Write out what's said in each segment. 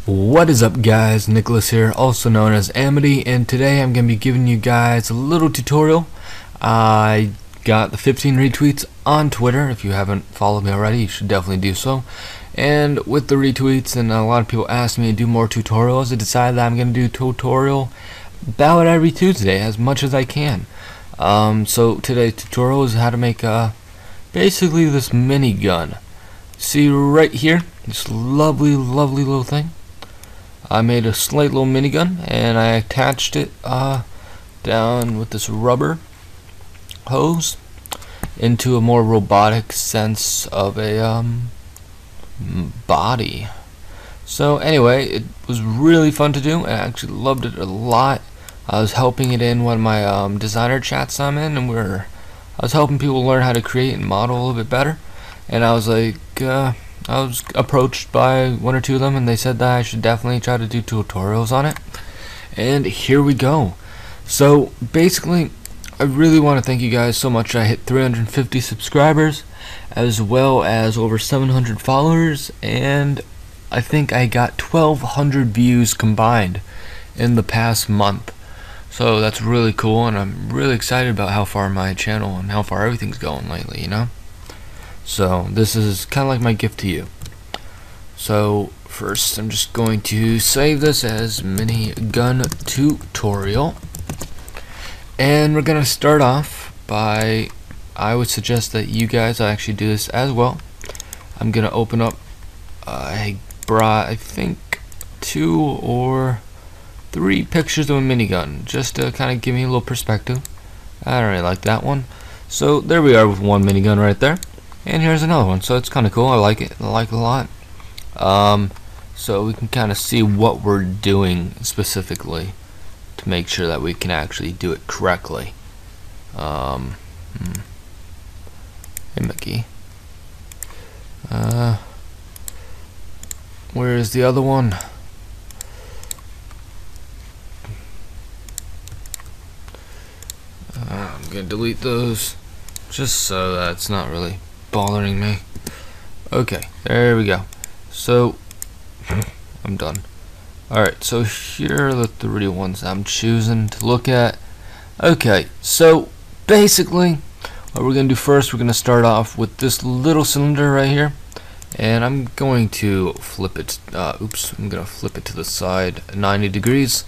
What is up, guys? Nicolas here, also known as Amity, and today I'm going to be giving you guys a little tutorial. I got the 15 retweets on Twitter. If you haven't followed me already, you should definitely do so. And with the retweets, and a lot of people asked me to do more tutorials, I decided that I'm going to do tutorial about every Tuesday as much as I can. So today's tutorial is how to make basically this minigun. See right here, this lovely little thing. I made a slight little minigun and I attached it down with this rubber hose into a more robotic sense of a body. So anyway, it was really fun to do. I actually loved it a lot. I was helping it in one of my designer chats I'm in, and I was helping people learn how to create and model a little bit better. And I was like, I was approached by one or two of them, and they said that I should definitely try to do tutorials on it. And here we go. So basically, I really want to thank you guys so much. I hit 350 subscribers, as well as over 700 followers, and I think I got 1,200 views combined in the past month. So that's really cool, and I'm really excited about how far my channel and how far everything's going lately, you know? So this is kind of like my gift to you. So first I'm just going to save this as minigun tutorial, and we're gonna start off by, I would suggest that you guys actually do this as well. I'm gonna open up, I brought I think 2 or 3 pictures of a minigun just to kind of give me a little perspective. I don't really like that one. So there we are with one minigun right there. And here's another one, so it's kind of cool. I like it. I like it a lot. So we can kind of see what we're doing specifically to make sure that we can actually do it correctly. Hey, Mickey. Where is the other one? I'm gonna delete those just so that's not really bothering me. Okay, there we go. So I'm done. Alright, so here are the 3 ones I'm choosing to look at. Okay, so basically what we're gonna do first, we're gonna start off with this little cylinder right here, and I'm going to flip it I'm gonna flip it to the side 90 degrees,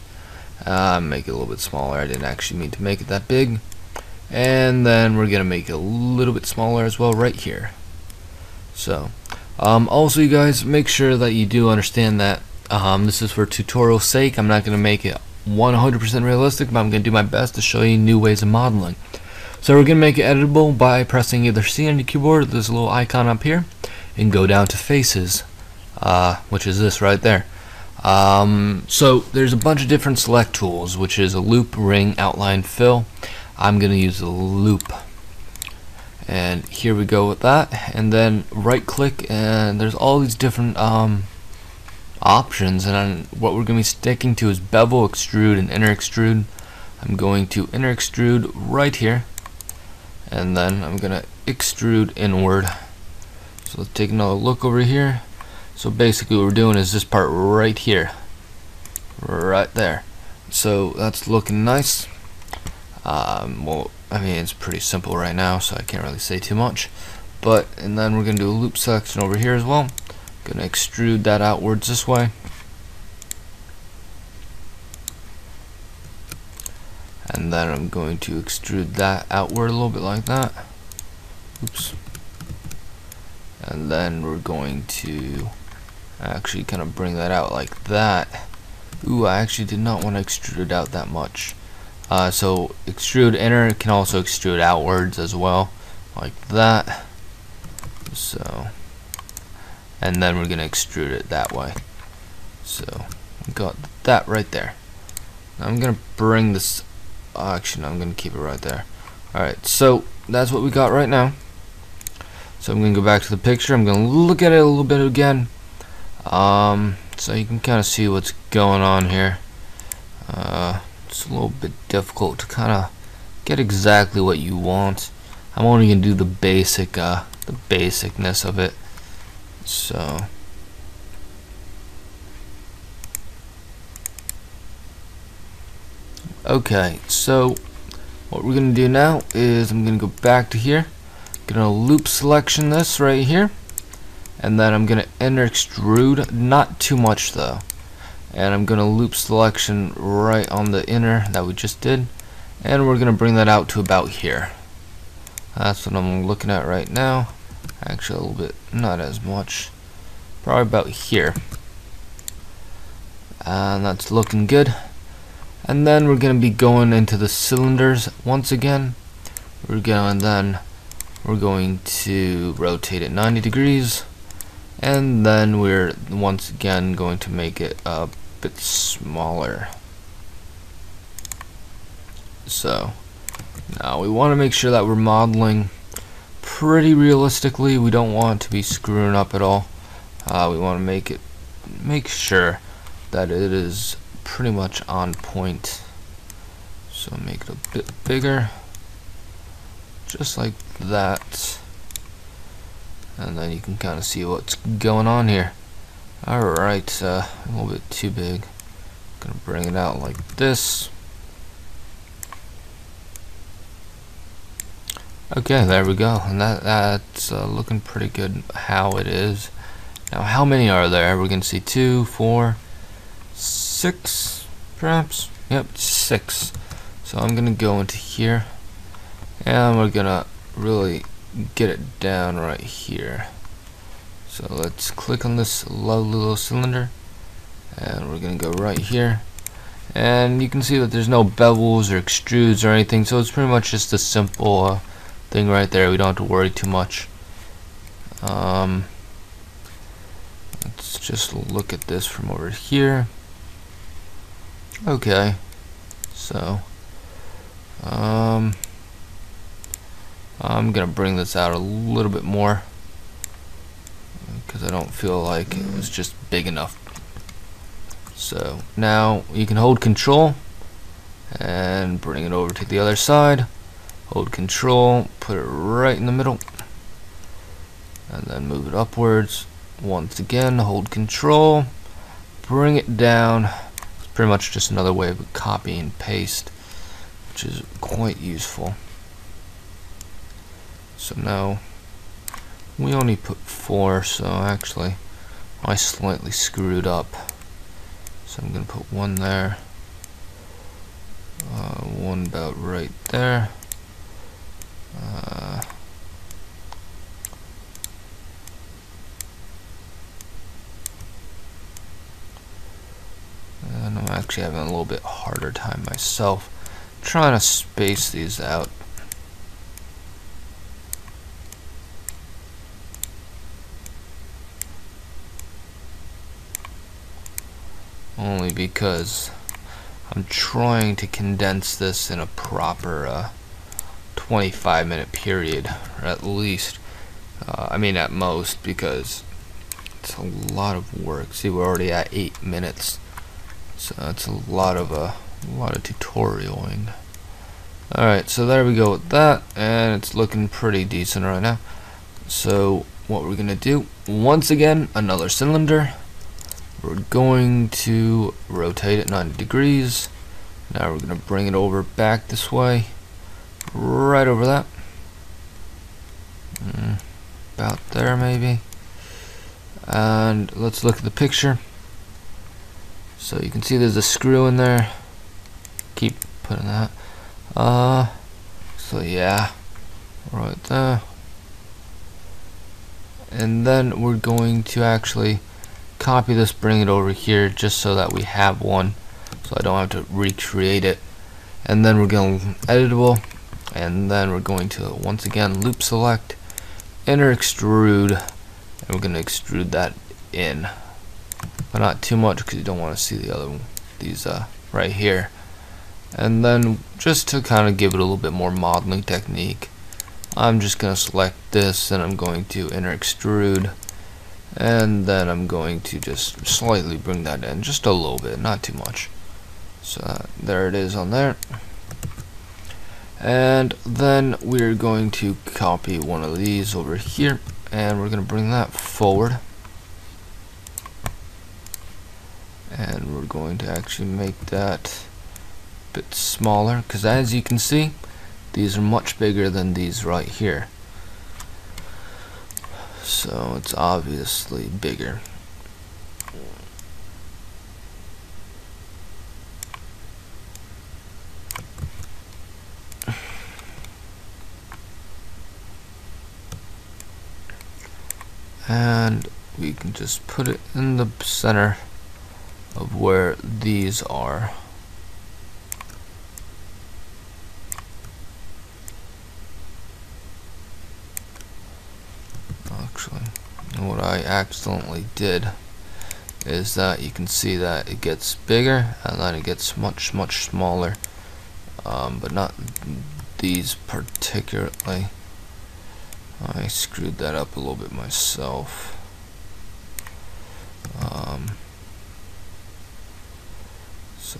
make it a little bit smaller. I didn't actually mean to make it that big. And then we're gonna make it a little bit smaller as well right here. So also, you guys, make sure that you do understand that this is for tutorial sake. I'm not gonna make it 100% realistic, but I'm gonna do my best to show you new ways of modeling. So we're gonna make it editable by pressing either C on your keyboard, there's a little icon up here, and go down to faces, which is this right there. So there's a bunch of different select tools, which is a loop, ring, outline, fill. I'm gonna use the loop, and here we go with that. And then right click, and there's all these different options, and then what we're gonna be sticking to is bevel, extrude, and inner extrude. I'm going to inner extrude right here, and then I'm gonna extrude inward. So let's take another look over here. So basically what we're doing is this part right here, right there. So that's looking nice. Well, I mean, it's pretty simple right now, so I can't really say too much. And then we're gonna do a loop selection over here as well. Gonna extrude that outwards this way. And then I'm going to extrude that outward a little bit like that. Oops. And then we're going to actually kind of bring that out like that. Ooh, I actually did not want to extrude it out that much. So extrude inner can also extrude outwards as well, like that. So, and then we're gonna extrude it that way. So we got that right there. Now I'm gonna bring this. Actually, no, I'm gonna keep it right there. All right, so that's what we got right now. So I'm gonna go back to the picture. I'm gonna look at it a little bit again, so you can kind of see what's going on here. It's a little bit difficult to kind of get exactly what you want. I'm only gonna do the basicness of it. So Okay, so what we're gonna do now is I'm gonna go back to here, gonna loop selection this right here, and then I'm gonna enter extrude, not too much though, and I'm gonna loop selection right on the inner that we just did, and we're gonna bring that out to about here. That's what I'm looking at right now. Actually a little bit, not as much, probably about here, and that's looking good. And then we're going to be going into the cylinders once again. We're going to rotate it 90 degrees, and then we're once again going to make it a bit smaller. So now we want to make sure that we're modeling pretty realistically. We don't want to be screwing up at all. We want to make sure that it is pretty much on point. So make it a bit bigger, just like that, and then you can kind of see what's going on here. Alright, a little bit too big. Gonna bring it out like this. Okay, there we go, and that's looking pretty good how it is. Now how many are there? We're gonna see 2, 4, 6 perhaps. Yep, 6. So I'm gonna go into here, and we're gonna really get it down right here. So let's click on this little cylinder, and we're gonna go right here, and you can see that there's no bevels or extrudes or anything, so it's pretty much just a simple thing right there. We don't have to worry too much. Let's just look at this from over here. Okay, so I'm gonna bring this out a little bit more because I don't feel like it was just big enough. So now you can hold control and bring it over to the other side. Hold control, put it right in the middle, and then move it upwards. Once again, hold control, bring it down. Pretty much just another way of copy and paste, which is quite useful. So now we only put 4, so actually I slightly screwed up. So I'm gonna put 1 there, 1 about right there. And I'm actually having a little bit harder time myself trying to space these out. Only because I'm trying to condense this in a proper 25-minute period, or at least. I mean at most, because it's a lot of work. See, we're already at 8 minutes. So that's a lot of tutorialing. Alright, so there we go with that, and it's looking pretty decent right now. So what we're gonna do, once again, another cylinder. We're going to rotate it 90 degrees. Now we're gonna bring it over back this way, right over that. About there maybe. And let's look at the picture. So you can see there's a screw in there. Keep putting that. So yeah, right there. And then we're going to actually copy this, bring it over here, just so that we have one, so I don't have to recreate it. And then we're going to editable, and then we're going to once again loop select, enter extrude, and we're going to extrude that in, but not too much because you don't want to see the other one, these right here. And then just to kind of give it a little bit more modeling technique, I'm just going to select this, and I'm going to enter extrude, and then I'm going to just slightly bring that in, just a little bit, not too much. So there it is on there. And then we're going to copy one of these over here, and we're going to bring that forward, and we're going to actually make that bit smaller, because as you can see, these are much bigger than these right here. So it's obviously bigger. And we can just put it in the center of where these are. Actually, what I accidentally did is that you can see that it gets bigger and then it gets much smaller, but not these particularly. I screwed that up a little bit myself. So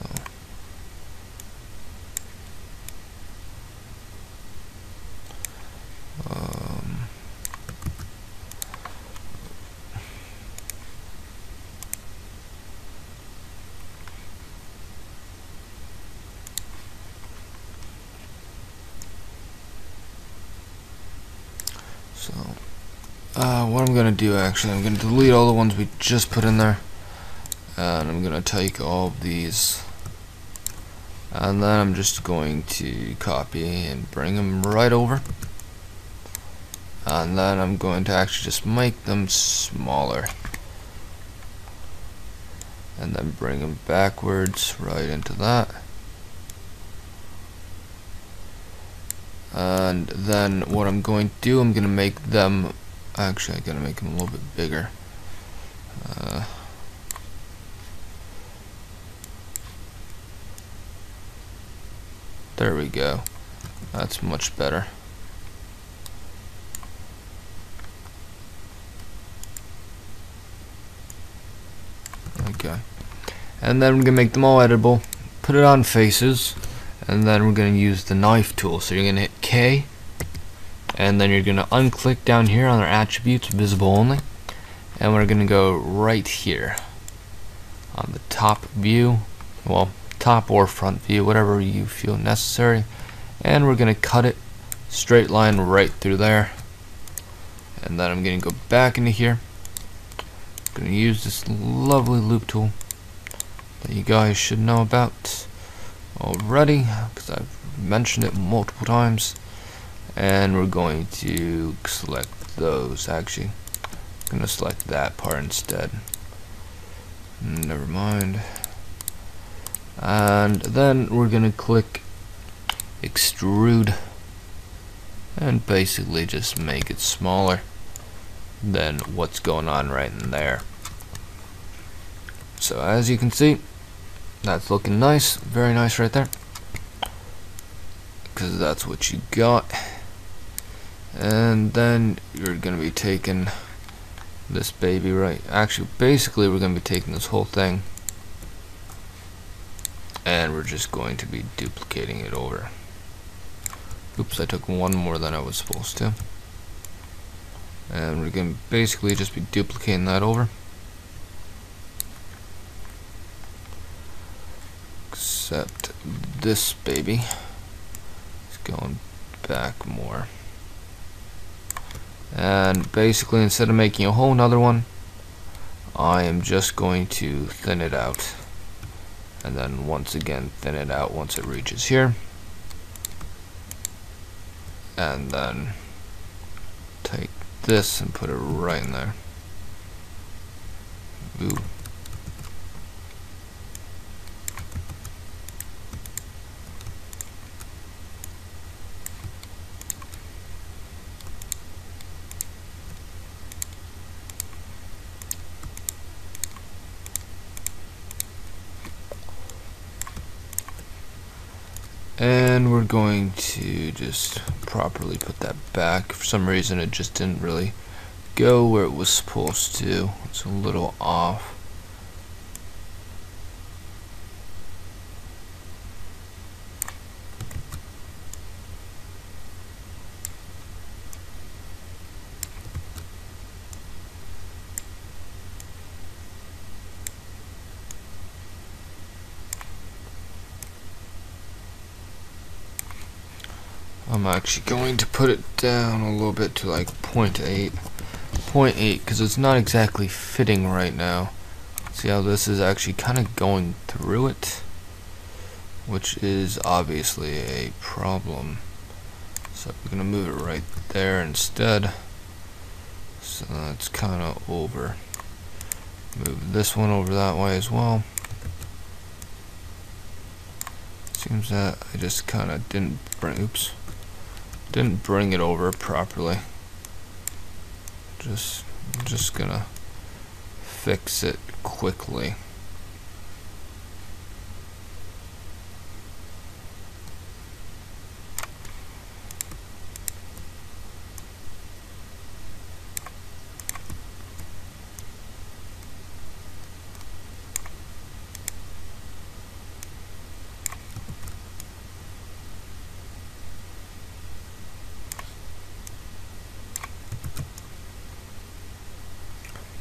what I'm gonna do, actually, I'm gonna delete all the ones we just put in there, and I'm gonna take all of these, and then I'm just going to copy and bring them right over, and then I'm going to actually just make them smaller, and then bring them backwards right into that. And then what I'm going to do, I'm going to make them, actually I gotta make them a little bit bigger. There we go. That's much better. Okay. And then we're gonna make them all editable, put it on faces, and then we're gonna use the knife tool. So you're gonna hit K, and then you're gonna unclick down here on our attributes, visible only, and we're gonna go right here on the top view, well, top or front view, whatever you feel necessary, and we're gonna cut it straight line right through there. And then I'm gonna go back into here, I'm gonna use this lovely loop tool that you guys should know about already because I've mentioned it multiple times, and we're going to select those. Actually, I'm gonna select that part instead. Never mind. And then we're gonna click extrude and basically just make it smaller than what's going on right in there. So as you can see, that's looking nice, very nice right there, because that's what you got. And then you're gonna be taking this baby right, actually basically we're gonna be taking this whole thing and we're just going to be duplicating it over. Oops, I took one more than I was supposed to. And we're going to basically just be duplicating that over. Except this baby is going back more. And basically, instead of making a whole nother one, I am just going to thin it out. And then once again thin it out once it reaches here. And then take this and put it right in there. Ooh. And we're going to just properly put that back. For some reason it just didn't really go where it was supposed to. It's a little off. I'm actually going to put it down a little bit to like 0.8 because it's not exactly fitting right now. See how this is actually kind of going through it, which is obviously a problem. So we're gonna move it right there instead. So that's kind of over. Move this one over that way as well. Seems that I just kind of didn't bring it over properly. Just gonna fix it quickly.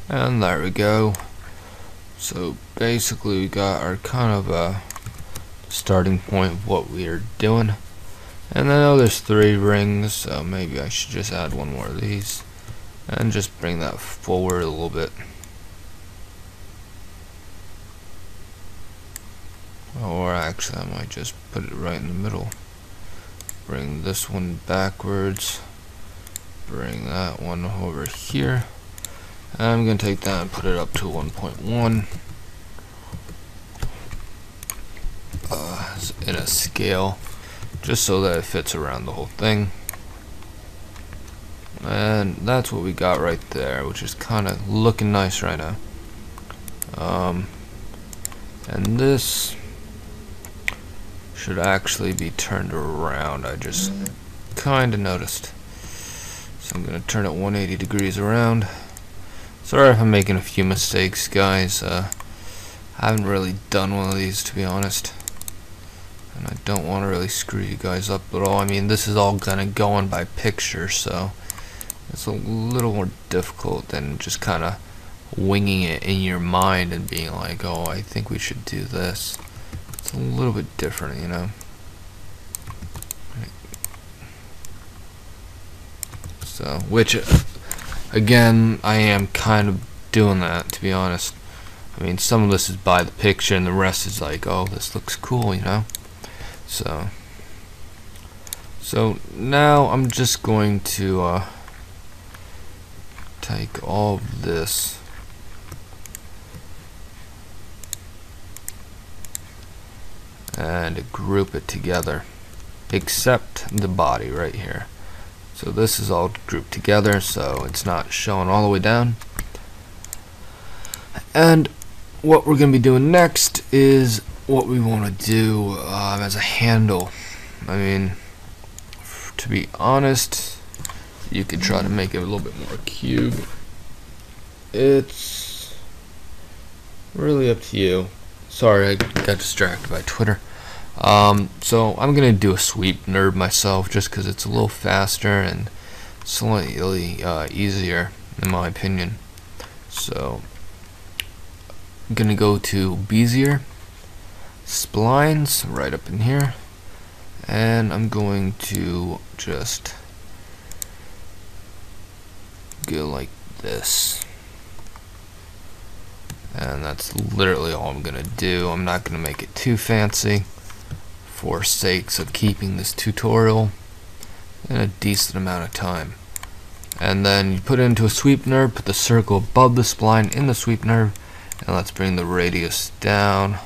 And there we go. So basically we got our kind of starting point of what we are doing. And I know there's 3 rings, so maybe I should just add one more of these and just bring that forward a little bit. Or actually I might just put it right in the middle. Bring this one backwards. Bring that one over here. I'm going to take that and put it up to 1.1 in a scale, just so that it fits around the whole thing. And that's what we got right there, which is kind of looking nice right now. And this should actually be turned around. I just kind of noticed. So I'm going to turn it 180 degrees around. Sorry if I'm making a few mistakes, guys. I haven't really done one of these, to be honest, and I don't want to really screw you guys up at all. I mean, this is all gonna go on by picture, so it's a little more difficult than just kind of winging it in your mind and being like, oh, I think we should do this. It's a little bit different, you know. So, which again, I am kind of doing that, to be honest. I mean, some of this is by the picture and the rest is like, oh, this looks cool, you know. So now I'm just going to take all of this and group it together, except the body right here. So this is all grouped together, so it's not showing all the way down. And what we're going to be doing next is what we want to do as a handle. I mean, to be honest, you could try to make it a little bit more cube. It's really up to you. Sorry, I got distracted by Twitter. So I'm gonna do a sweep nerd myself, just because it's a little faster and slightly easier, in my opinion. So I'm gonna go to Bezier, splines right up in here, and I'm going to just go like this. And that's literally all I'm gonna do. I'm not gonna make it too fancy for sakes of keeping this tutorial in a decent amount of time. And then you put it into a sweep nerve, put the circle above the spline in the sweep nerve, and let's bring the radius down.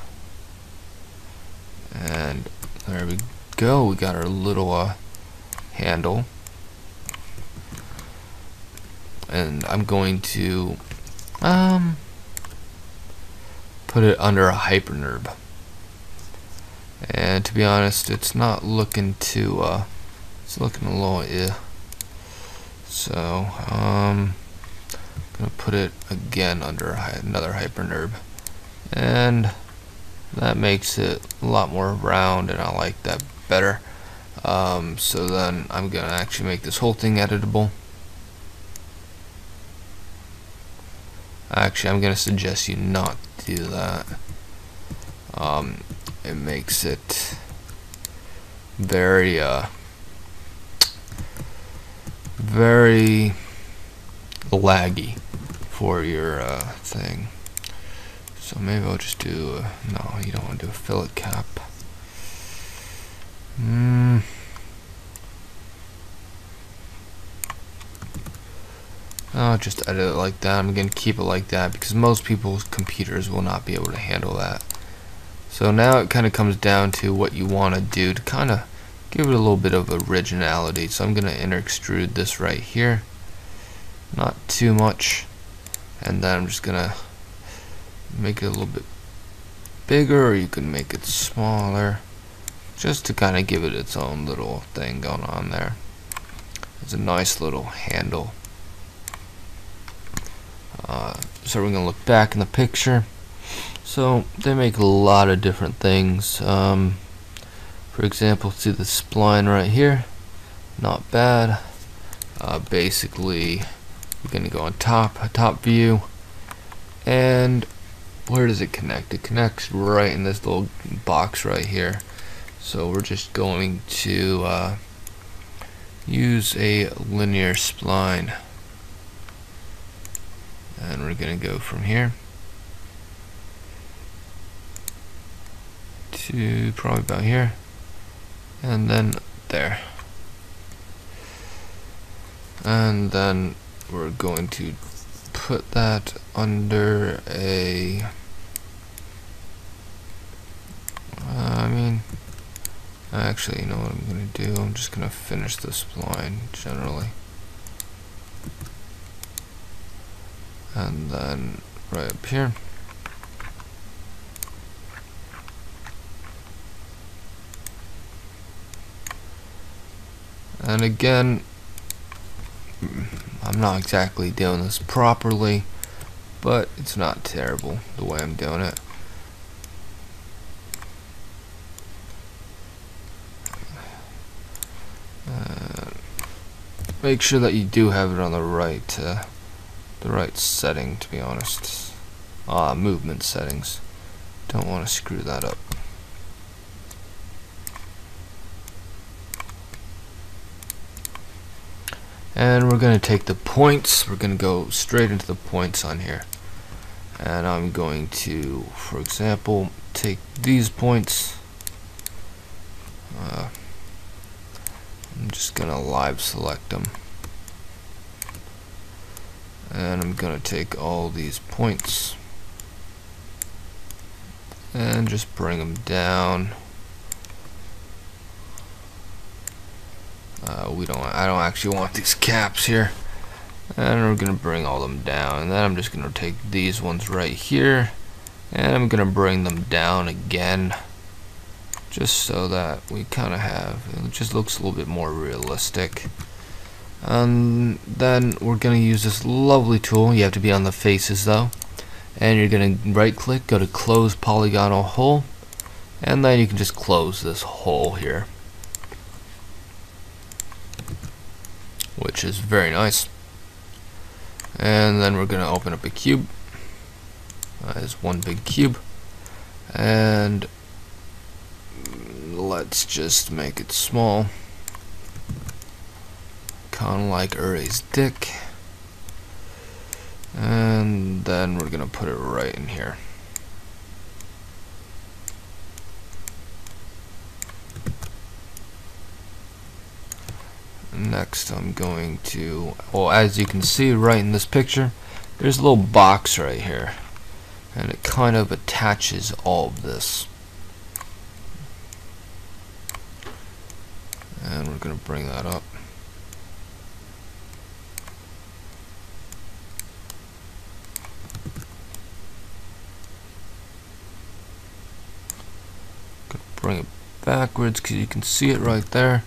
And there we go, we got our little handle. And I'm going to put it under a hypernerve. And to be honest, it's not looking too it's looking a little so I'm gonna put it again under another hypernerve, and that makes it a lot more round, and I like that better. So then I'm gonna actually make this whole thing editable. Actually, I'm gonna suggest you not do that. It makes it very very laggy for your thing. So maybe I'll just do no, you don't want to do a fillet cap. I'll just edit it like that. I'm going to keep it like that because most people's computers will not be able to handle that. So now it kind of comes down to what you want to do to kind of give it a little bit of originality. So I'm going to inner extrude this right here, not too much, and then I'm just going to make it a little bit bigger, or you can make it smaller, just to kind of give it its own little thing going on there. It's a nice little handle. So we're going to look back in the picture. So they make a lot of different things. For example, see the spline right here, not bad. Basically, you're going to go on top view, and where does it connect? It connects right in this little box right here. So we're just going to use a linear spline, and we're going to go from here to probably about here, and then there, and then we're going to put that under a actually, you know what I'm going to do? I'm just going to finish the spline generally, and then right up here, and again, I'm not exactly doing this properly, but it's not terrible the way I'm doing it. Make sure that you do have it on the right setting, to be honest. Movement settings. Don't want to screw that up. And we're going to take the points. We're going to go straight into the points on here. And I'm going to, for example, take these points. I'm just going to live select them. And I'm going to take all these points and just bring them down. I don't actually want these caps here. And we're going to bring all them down. And then I'm just going to take these ones right here, and I'm going to bring them down again, just so that we kind of have, it just looks a little bit more realistic. And then we're going to use this lovely tool. You have to be on the faces though, and you're going to right click, go to close polygonal hole, and then you can just close this hole here, which is very nice. And then we're going to open up a cube. As one big cube, and let's just make it small, kind of like Uray's dick, and then we're gonna put it right in here. Next I'm going to, well, as you can see right in this picture, there's a little box right here, and it kind of attaches all of this. And we're going to bring that up. Bring it backwards because you can see it right there.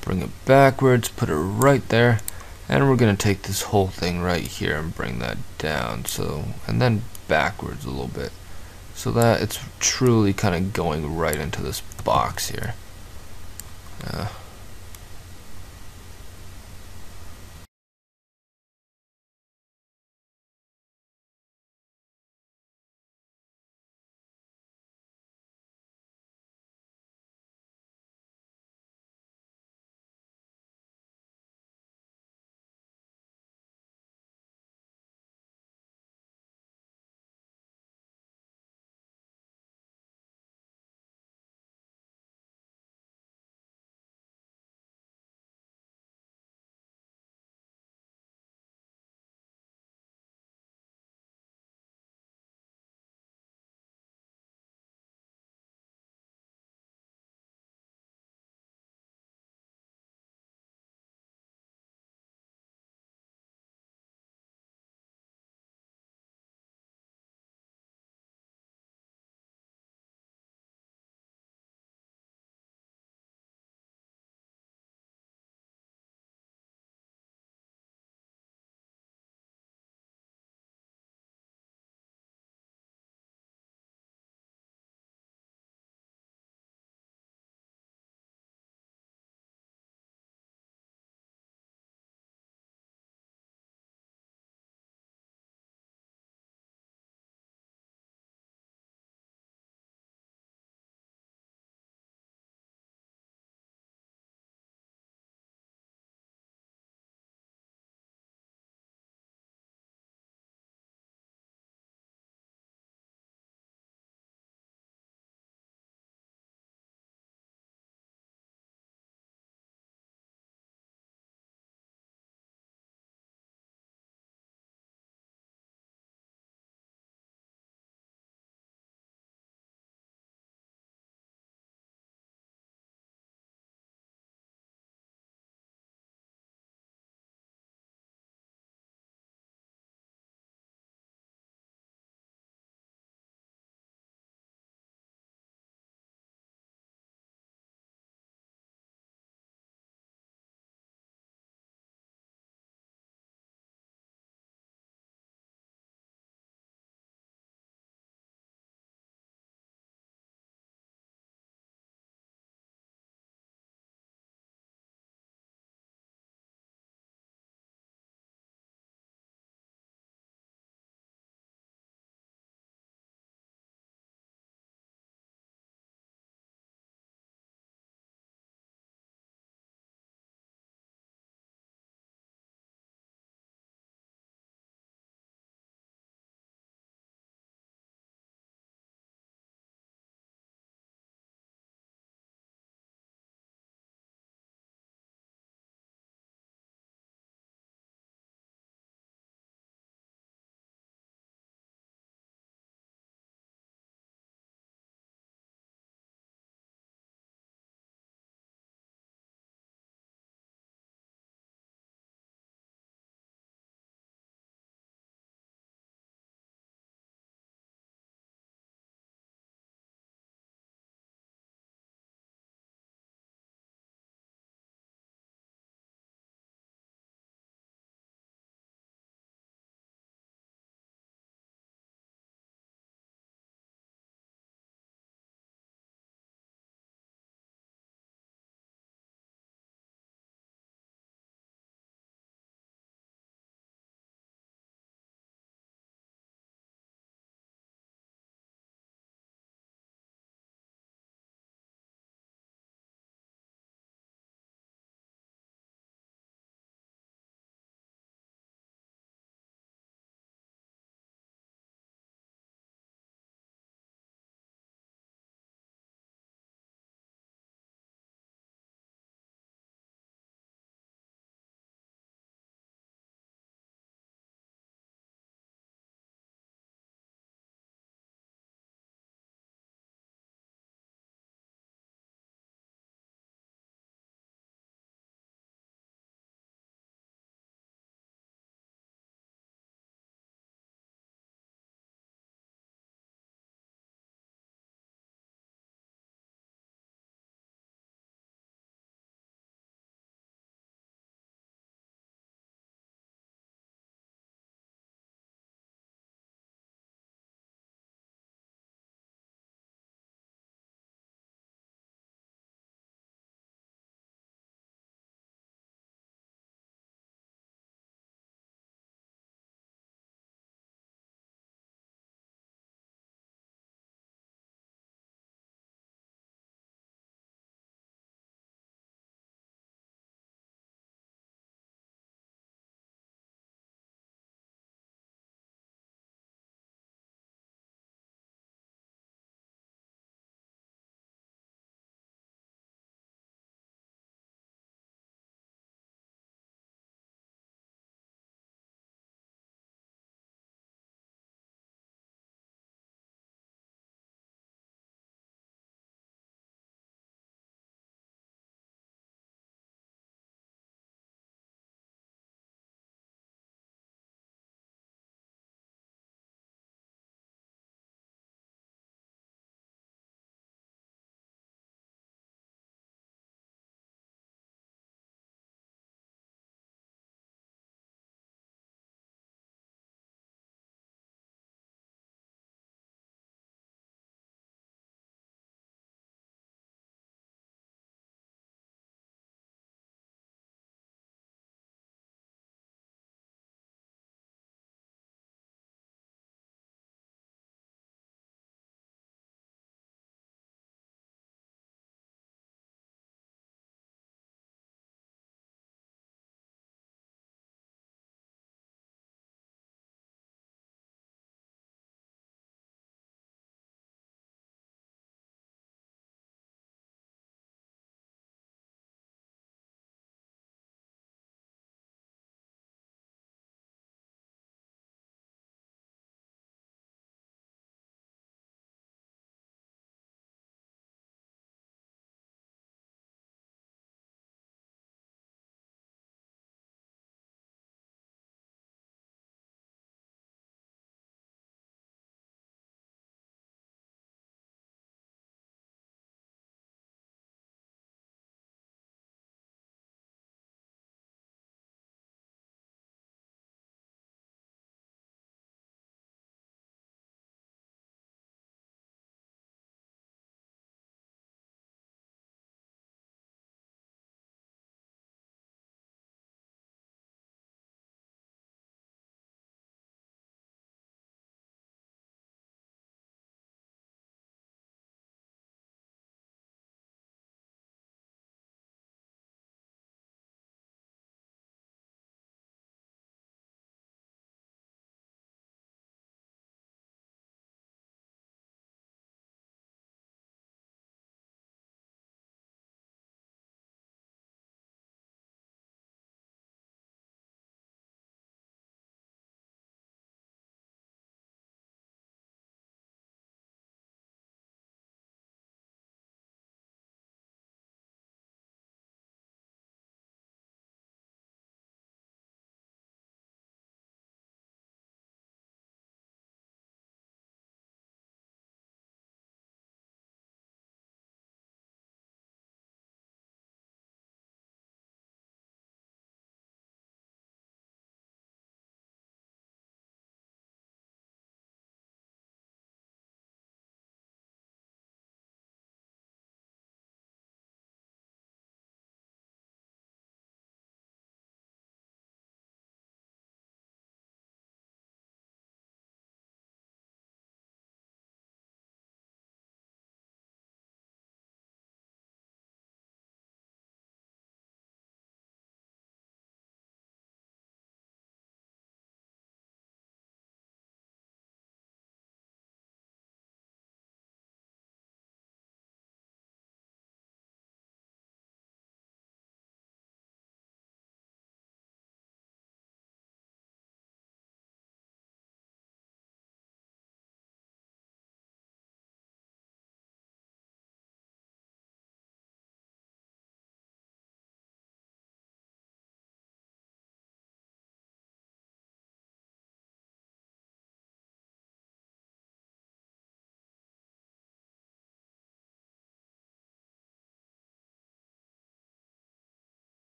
Bring it backwards, put it right there, and we're going to take this whole thing right here and bring that down, so, and then backwards a little bit, so that it's truly kind of going right into this box here.